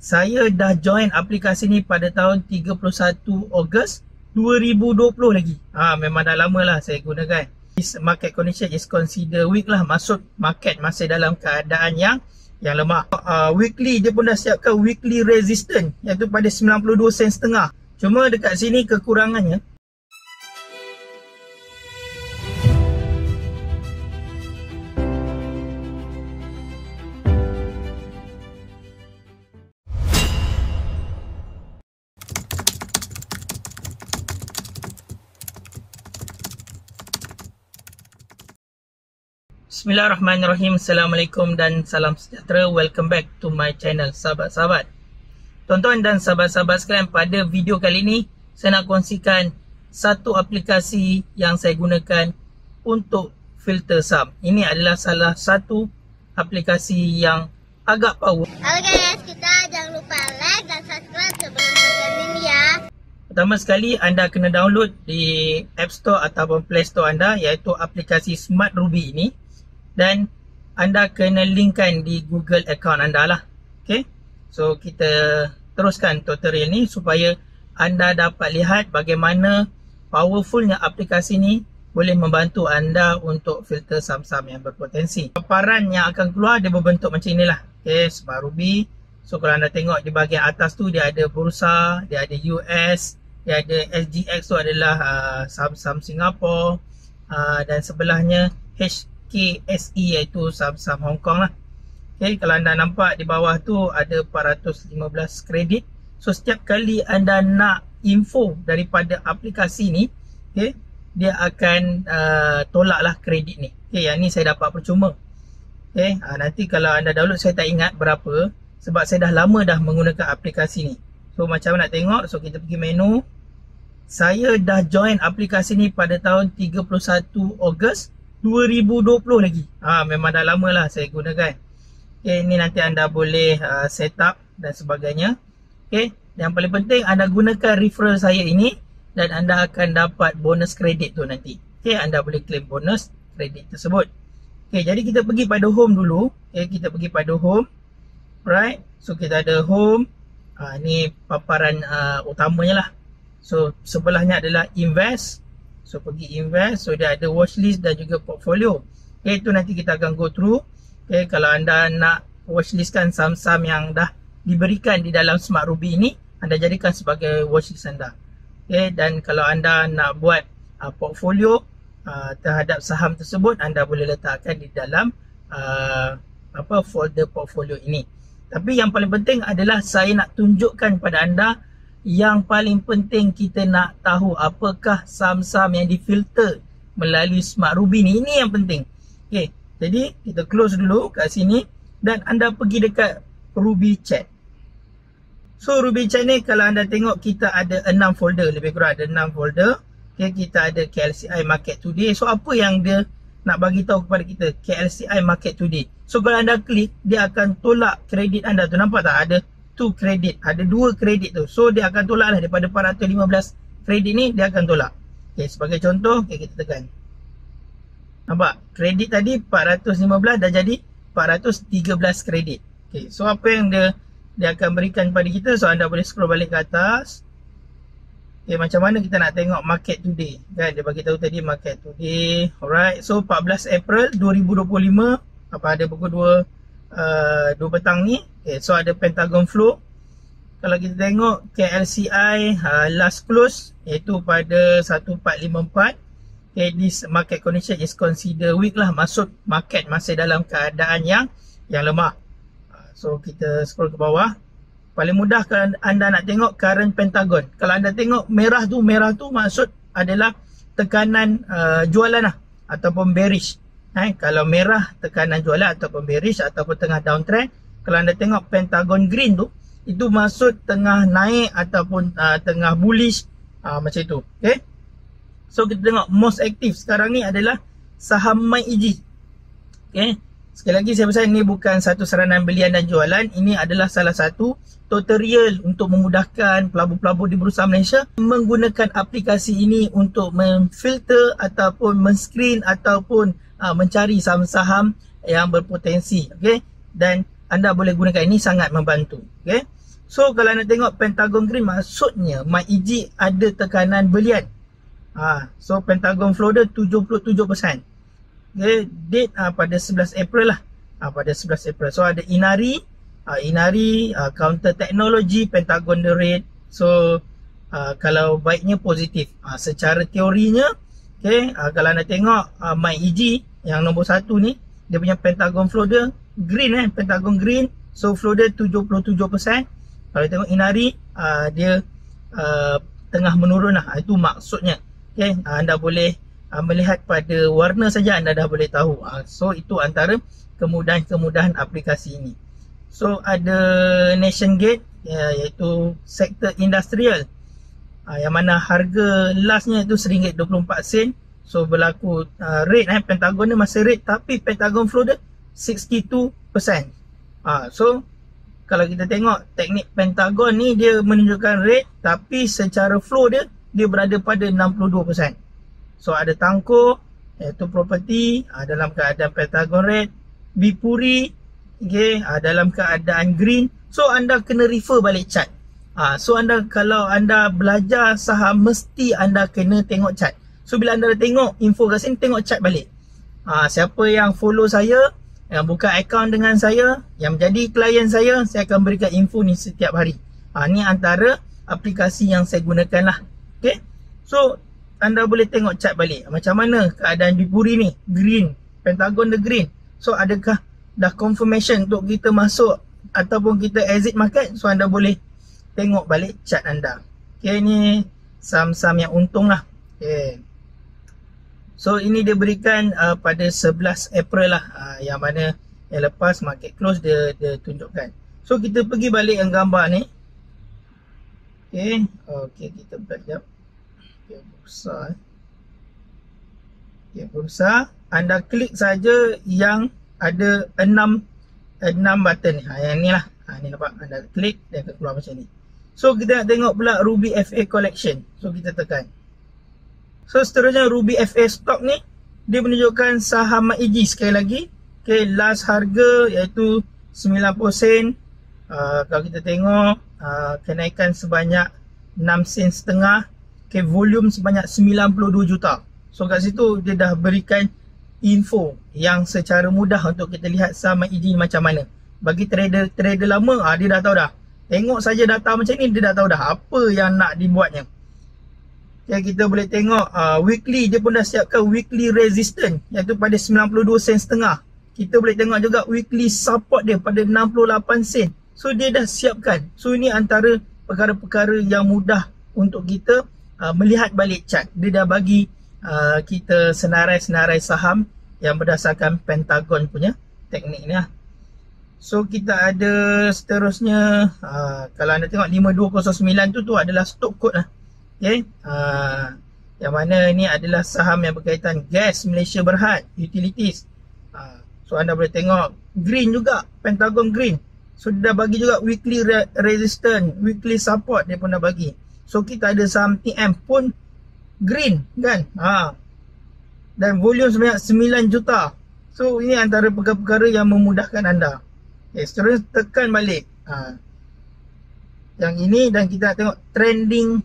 Saya dah join aplikasi ni pada tahun 31 Ogos 2020 lagi. Memang dah lama lah saya gunakan. This market condition is consider weak lah. Maksud market masih dalam keadaan yang lemah. Weekly dia pun dah siapkan weekly resistance, iaitu pada 92 sen setengah. Cuma dekat sini kekurangannya, Bismillahirrahmanirrahim. Assalamualaikum dan salam sejahtera. Welcome back to my channel, sahabat-sahabat. Tuan-tuan dan sahabat-sahabat sekalian, pada video kali ini saya nak kongsikan satu aplikasi yang saya gunakan untuk filter saham. Ini adalah salah satu aplikasi yang agak power. Halo guys, kita jangan lupa like dan subscribe sebelum nonton ini ya. Pertama sekali, anda kena download di App Store ataupun Play Store anda, iaitu aplikasi Smart Ruby ini. Dan anda kena linkkan di Google account anda lah. Okay, so kita teruskan tutorial ni supaya anda dapat lihat bagaimana powerfulnya aplikasi ni boleh membantu anda untuk filter saham-saham yang berpotensi. Paparan yang akan keluar dia berbentuk macam inilah. Okay, Smart Ruby. So kalau anda tengok di bahagian atas tu, dia ada bursa, dia ada US, dia ada SGX tu adalah saham-saham Singapura, dan sebelahnya HKSE iaitu saham-saham Hong Kong lah. Okay, kalau anda nampak di bawah tu ada 415 kredit. So setiap kali anda nak info daripada aplikasi ni, okay, dia akan tolak lah kredit ni. Okay, yang ni saya dapat percuma. Okay, nanti kalau anda download saya tak ingat berapa, sebab saya dah lama dah menggunakan aplikasi ni. So macam mana nak tengok? So kita pergi menu. Saya dah join aplikasi ni pada tahun 31 Ogos 2020 lagi. Memang dah lama lah saya gunakan. Okay, ni nanti anda boleh set up dan sebagainya. Okay, yang paling penting anda gunakan referral saya ini dan anda akan dapat bonus kredit tu nanti. Okay, anda boleh claim bonus kredit tersebut. Okay, jadi kita pergi pada home dulu. Okay, kita pergi pada home. Right, so kita ada home. Ni paparan utamanya lah. So sebelahnya adalah invest. So pergi invest. So dia ada watchlist dan juga portfolio. Okay, itu nanti kita akan go through. Okay, kalau anda nak watchlistkan saham-saham yang dah diberikan di dalam Smart Ruby ini, anda jadikan sebagai watchlist anda. Okay, dan kalau anda nak buat portfolio terhadap saham tersebut, anda boleh letakkan di dalam folder portfolio ini. Tapi yang paling penting adalah saya nak tunjukkan pada anda yang paling penting, kita nak tahu apakah saham-saham yang difilter melalui Smart Ruby ni. Ini yang penting. Okay, jadi kita close dulu kat sini dan anda pergi dekat Ruby Chat. So Ruby Chat ni kalau anda tengok, kita ada 6 folder, lebih kurang ada 6 folder. Okay, kita ada KLCI Market Today. So apa yang dia nak bagi tahu kepada kita? KLCI Market Today. So kalau anda klik, dia akan tolak kredit anda tu. Nampak tak? Ada 2 kredit, ada 2 kredit tu. So dia akan tolak lah, daripada 415 kredit ni dia akan tolak. Okay, sebagai contoh, okay, kita tekan. Nampak? Kredit tadi 415 dah jadi 413 kredit. Okay, so apa yang dia akan berikan pada kita? So anda boleh scroll balik ke atas. Okay, macam mana kita nak tengok market today? Kan dia bagi tahu tadi market today. Alright, so 14 April 2025, apa ada pukul 2 petang ni. Okay, so ada Pentagon Flow. Kalau kita tengok KLCI last close iaitu pada 1454. Okay, this market condition is consider weak lah. Maksud market masih dalam keadaan yang lemah. So kita scroll ke bawah. Paling mudah kalau anda nak tengok current Pentagon. Kalau anda tengok merah tu maksud adalah tekanan jualan lah, ataupun bearish. Kalau merah tekanan jualan ataupun bearish ataupun tengah downtrend. Kalau anda tengok Pentagon green tu, itu maksud tengah naik ataupun tengah bullish, macam itu. Okay, so kita tengok most active sekarang ni adalah saham MyEG. Okay, sekali lagi saya pesan, ini bukan satu saranan belian dan jualan. Ini adalah salah satu tutorial untuk memudahkan pelabur-pelabur di Bursa Malaysia menggunakan aplikasi ini untuk memfilter ataupun men-screen ataupun mencari saham-saham yang berpotensi. Okay, dan anda boleh gunakan ini, sangat membantu. Okay, So kalau nak tengok Pentagon Green, maksudnya MACD ada tekanan belian. So Pentagon Flow dia 77%. Okay, date pada 11 April lah. Pada 11 April. So ada Inari, counter teknologi, Pentagon the rate. So kalau baiknya positif. Secara teorinya, okay, kalau nak tengok MACD yang nombor 1 ni, dia punya Pentagon Flow dia green, Pentagon Green. So flow dia 77%. Kalau tengok Inari, dia tengah menurun lah. Itu maksudnya. Okay, anda boleh melihat pada warna saja, anda dah boleh tahu. So itu antara kemudahan-kemudahan aplikasi ini. So ada Nation Gate, iaitu sektor industrial, yang mana harga lastnya itu RM1.24. So berlaku rate, Pentagon dia masih rate, tapi Pentagon Flow dia 62%. So kalau kita tengok teknik Pentagon ni, dia menunjukkan rate, tapi secara flow dia berada pada 62%. So ada Tangko, iaitu property, dalam keadaan Pentagon rate. Bipuri, okay, dalam keadaan green. So anda kena refer balik chart. So kalau anda belajar saham, mesti anda kena tengok chart. So bila anda dah tengok info kat sini, tengok chart balik. Siapa yang follow saya, yang buka akaun dengan saya, yang menjadi klien saya akan berikan info ni setiap hari. Ni antara aplikasi yang saya gunakan lah. Okay, so anda boleh tengok chart balik. Macam mana keadaan Bipuri ni, green, Pentagon the green. So adakah dah confirmation untuk kita masuk ataupun kita exit market? So anda boleh tengok balik chart anda. Okay, ni saham-saham yang untung lah. Okay, so ini dia berikan pada 11 April lah, yang mana yang lepas market close dia tunjukkan. So kita pergi balik yang gambar ni. Okay, kita buka sekejap. Okay, bursa. Okay, bursa. Anda klik saja yang ada 6 button ni. Yang ni lah. Ni nampak, anda klik, dia akan keluar macam ni. So kita nak tengok pula Ruby FA Collection. So kita tekan. So seterusnya Ruby FA stock ni, dia menunjukkan saham MACD sekali lagi. Okay, last harga iaitu 90 sen. Kalau kita tengok, kenaikan sebanyak 6 sen setengah. Okay, volume sebanyak 92 juta. So kat situ dia dah berikan info yang secara mudah untuk kita lihat saham MACD macam mana. Bagi trader lama, dia dah tahu dah. Tengok saja data macam ni, dia dah tahu dah apa yang nak dibuatnya. Okay, kita boleh tengok weekly, dia pun dah siapkan weekly resistance, iaitu pada 92 sen setengah. Kita boleh tengok juga weekly support dia pada 68 sen. So dia dah siapkan. So ini antara perkara-perkara yang mudah untuk kita melihat balik chart. Dia dah bagi kita senarai-senarai saham yang berdasarkan Pentagon punya teknik ni lah. So kita ada seterusnya, kalau anda tengok 5209 tu adalah stock code lah. Okay, yang mana ni adalah saham yang berkaitan gas Malaysia Berhad, utilities. So anda boleh tengok green juga, Pentagon green. So dia dah bagi juga weekly resistance, weekly support dia pun dah bagi. So kita ada saham TM pun green kan. Dan volume sebanyak 9 juta. So ini antara perkara-perkara yang memudahkan anda. Okay, seterusnya tekan balik yang ini dan kita nak tengok trending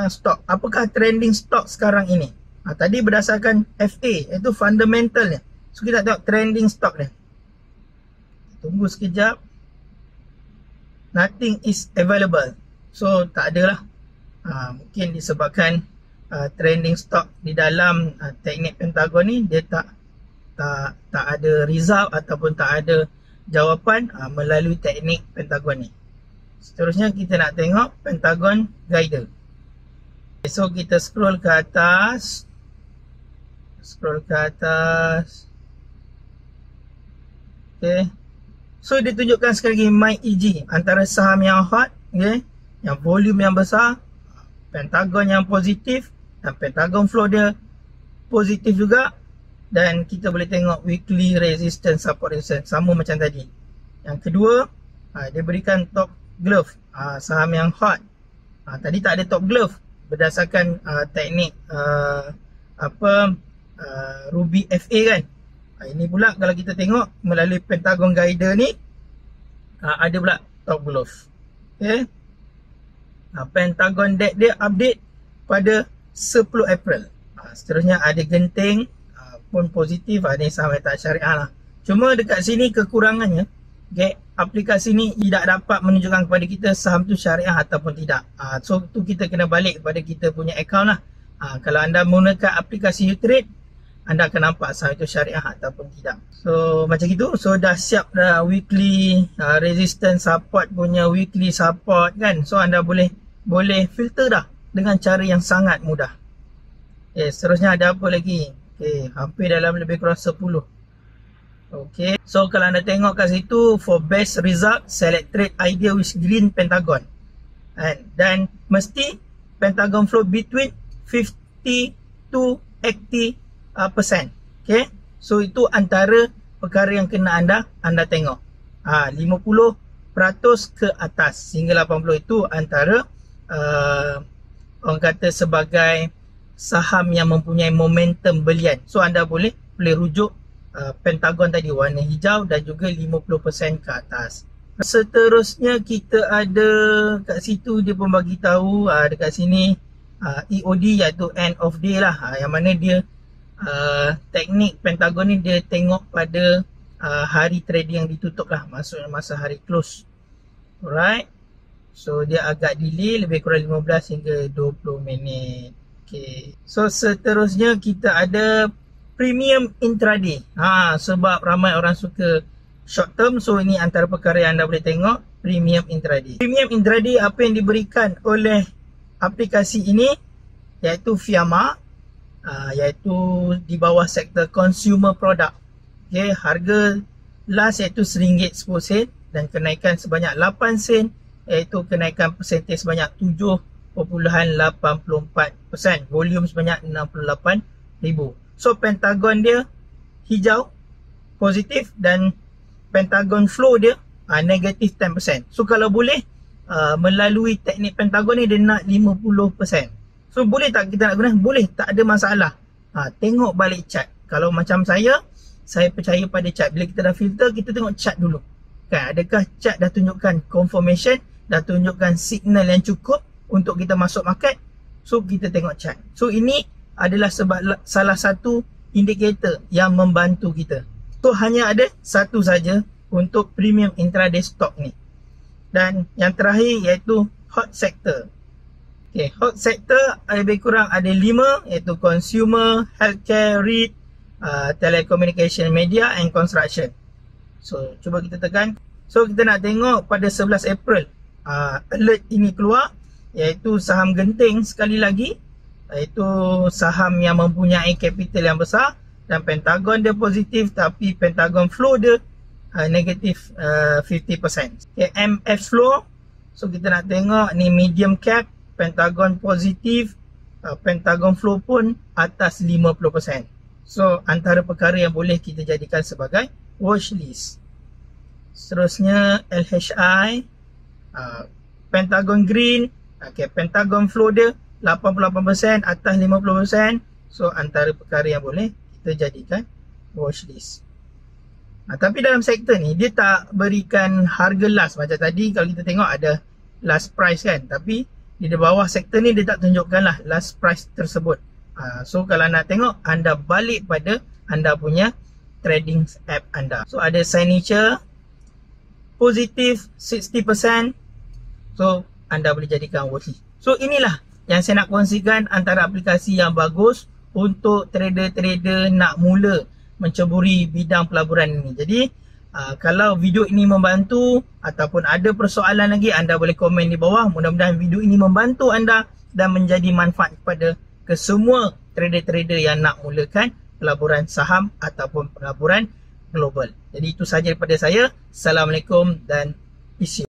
stock. Apakah trending stock sekarang ini? Tadi berdasarkan FA, iaitu fundamentalnya. So kita tengok trending stock dia. Tunggu sekejap. Nothing is available. So tak ada lah. Mungkin disebabkan trending stock di dalam teknik Pentagon ni, dia tak ada result ataupun tak ada jawapan melalui teknik Pentagon ni. Seterusnya kita nak tengok Pentagon Guider. So kita scroll ke atas. Okay. So dia tunjukkan sekali lagi MACD, antara saham yang hot, okay, yang volume yang besar, Pentagon yang positif, dan Pentagon flow dia positif juga. Dan kita boleh tengok weekly resistance, support resistance, sama macam tadi. Yang kedua, dia berikan top glove, saham yang hot. Tadi tak ada top glove berdasarkan teknik Ruby FA kan. Ini pula kalau kita tengok melalui Pentagon Guider ni, ada pula top glove. Okay. Pentagon deck dia update pada 10 April. Seterusnya ada genting pun positif, ada saham yang tak syariah lah. Cuma dekat sini kekurangannya, okay, aplikasi ni tidak dapat menunjukkan kepada kita saham tu syariah ataupun tidak. So tu kita kena balik kepada kita punya account lah. Kalau anda menggunakan aplikasi Utrade, anda akan nampak saham itu syariah ataupun tidak. So macam itu. So dah siap dah weekly resistance support punya weekly support kan. So anda boleh filter dah dengan cara yang sangat mudah. Okay, seterusnya ada apa lagi? Okay, hampir dalam lebih kurang 10. Okay, so kalau anda tengok kat situ, for best result, select trade idea with green pentagon. Dan mesti pentagon flow between 50 to 80%. Okay, so itu antara perkara yang kena anda tengok. 50% ke atas hingga 80 itu antara orang kata sebagai saham yang mempunyai momentum belian. So anda boleh rujuk pentagon tadi warna hijau dan juga 50% ke atas. Seterusnya kita ada kat situ dia pun bagi tahu dekat sini EOD iaitu end of day lah, yang mana dia teknik pentagon ni dia tengok pada hari trading yang ditutup lah, maksudnya masa hari close. Alright, so dia agak delay lebih kurang 15 hingga 20 minit. Okay, so seterusnya kita ada premium intraday. Sebab ramai orang suka short term, so ini antara perkara yang anda boleh tengok, premium intraday. Premium intraday apa yang diberikan oleh aplikasi ini iaitu FIAMA, iaitu di bawah sektor consumer product. Okay, harga last iaitu RM1.10 dan kenaikan sebanyak 8 sen, iaitu kenaikan persentage sebanyak 7.84%, volume sebanyak 68,000. So pentagon dia hijau positif dan pentagon flow dia negatif 10%. So kalau boleh melalui teknik pentagon ni dia nak 50%. So boleh tak kita nak guna? Boleh, tak ada masalah. Tengok balik chart. Kalau macam saya percaya pada chart. Bila kita dah filter, kita tengok chart dulu. Kan, adakah chart dah tunjukkan confirmation, dah tunjukkan signal yang cukup untuk kita masuk market? So kita tengok chart. So ini adalah salah satu indikator yang membantu kita. So hanya ada satu saja untuk premium intraday stock ni. Dan yang terakhir iaitu hot sector. Okay, hot sector lebih kurang ada 5, iaitu consumer, healthcare, REIT, telecommunication, media and construction. So cuba kita tekan. So kita nak tengok pada 11 April alert ini keluar, iaitu saham genting sekali lagi, iaitu saham yang mempunyai capital yang besar dan pentagon dia positif tapi pentagon flow dia negatif 50%. Okay, MF flow, so kita nak tengok ni medium cap, pentagon positif, pentagon flow pun atas 50%. So antara perkara yang boleh kita jadikan sebagai watch list. Seterusnya LHI, pentagon green, okay, pentagon flow dia 88% atas 50%. So antara perkara yang boleh kita jadikan watch list. Tapi dalam sektor ni dia tak berikan harga last macam tadi. Kalau kita tengok ada last price kan, tapi di bawah sektor ni dia tak tunjukkan lah last price tersebut. So kalau nak tengok, anda balik pada anda punya trading app anda. So ada signature positif 60%. So anda boleh jadikan watchlist. So inilah yang saya nak kongsikan antara aplikasi yang bagus untuk trader-trader nak mula menceburi bidang pelaburan ini. Jadi kalau video ini membantu ataupun ada persoalan lagi, anda boleh komen di bawah. Mudah-mudahan video ini membantu anda dan menjadi manfaat kepada kesemua trader-trader yang nak mulakan pelaburan saham ataupun pelaburan global. Jadi itu sahaja daripada saya. Assalamualaikum dan peace.